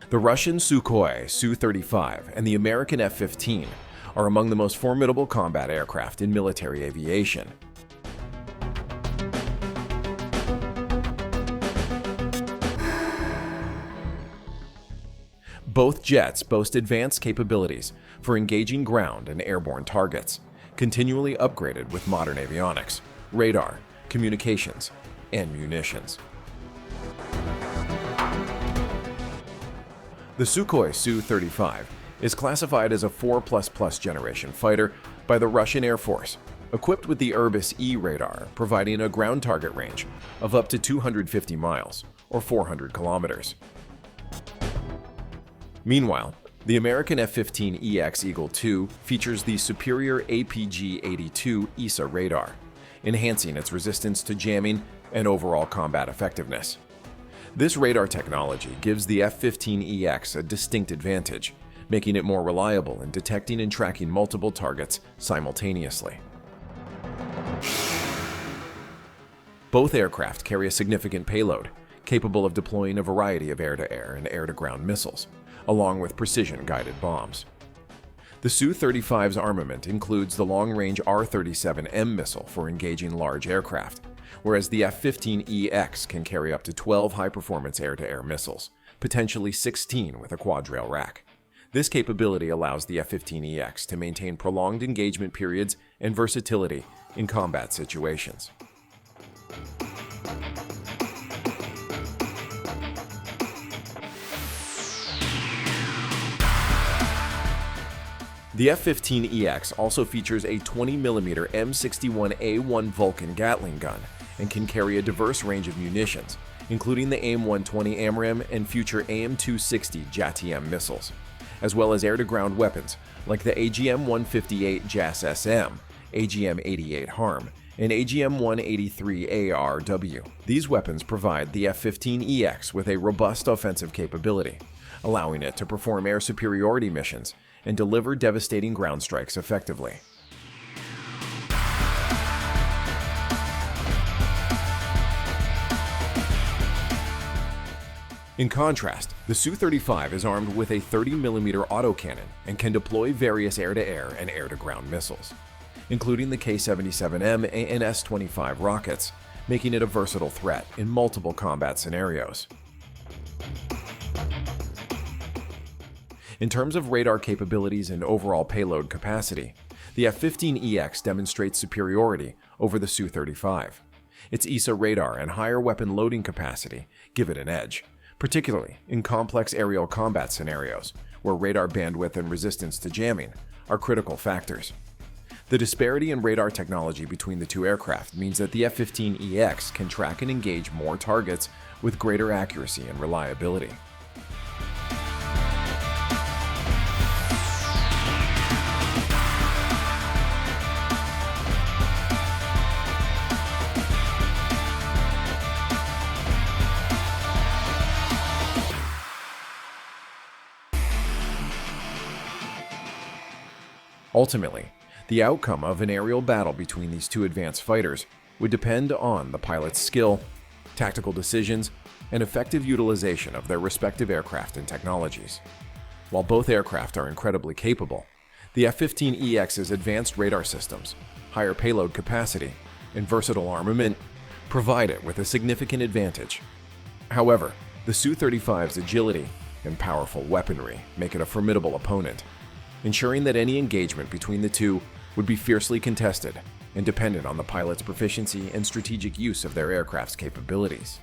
The Russian Sukhoi Su-35 and the American F-15 are among the most formidable combat aircraft in military aviation. Both jets boast advanced capabilities for engaging ground and airborne targets, continually upgraded with modern avionics, radar, communications, and munitions. The Sukhoi Su-35 is classified as a 4++ generation fighter by the Russian Air Force, equipped with the Irbis-E radar, providing a ground target range of up to 250 miles, or 400 kilometers. Meanwhile, the American F-15EX Eagle II features the superior APG-82 ESA radar, enhancing its resistance to jamming and overall combat effectiveness. This radar technology gives the F-15EX a distinct advantage, making it more reliable in detecting and tracking multiple targets simultaneously. Both aircraft carry a significant payload, capable of deploying a variety of air-to-air and air-to-ground missiles, along with precision-guided bombs. The Su-35's armament includes the long-range R-37M missile for engaging large aircraft, whereas the F-15EX can carry up to 12 high-performance air-to-air missiles, potentially 16 with a quad-rail rack. This capability allows the F-15EX to maintain prolonged engagement periods and versatility in combat situations. The F-15EX also features a 20mm M61A1 Vulcan Gatling gun and can carry a diverse range of munitions, including the AIM-120 AMRAAM and future AIM-260 JATM missiles, as well as air-to-ground weapons like the AGM-158 JAS-SM, AGM-88 HARM, and AGM-183 ARW. These weapons provide the F-15EX with a robust offensive capability, allowing it to perform air superiority missions and deliver devastating ground strikes effectively. In contrast, the Su-35 is armed with a 30mm autocannon and can deploy various air-to-air and air-to-ground missiles, including the K-77M ANS-25 rockets, making it a versatile threat in multiple combat scenarios. In terms of radar capabilities and overall payload capacity, the F-15EX demonstrates superiority over the Su-35. Its ESA radar and higher weapon loading capacity give it an edge, particularly in complex aerial combat scenarios, where radar bandwidth and resistance to jamming are critical factors. The disparity in radar technology between the two aircraft means that the F-15EX can track and engage more targets with greater accuracy and reliability. Ultimately, the outcome of an aerial battle between these two advanced fighters would depend on the pilot's skill, tactical decisions, and effective utilization of their respective aircraft and technologies. While both aircraft are incredibly capable, the F-15EX's advanced radar systems, higher payload capacity, and versatile armament provide it with a significant advantage. However, the Su-35's agility and powerful weaponry make it a formidable opponent, ensuring that any engagement between the two would be fiercely contested and dependent on the pilot's proficiency and strategic use of their aircraft's capabilities.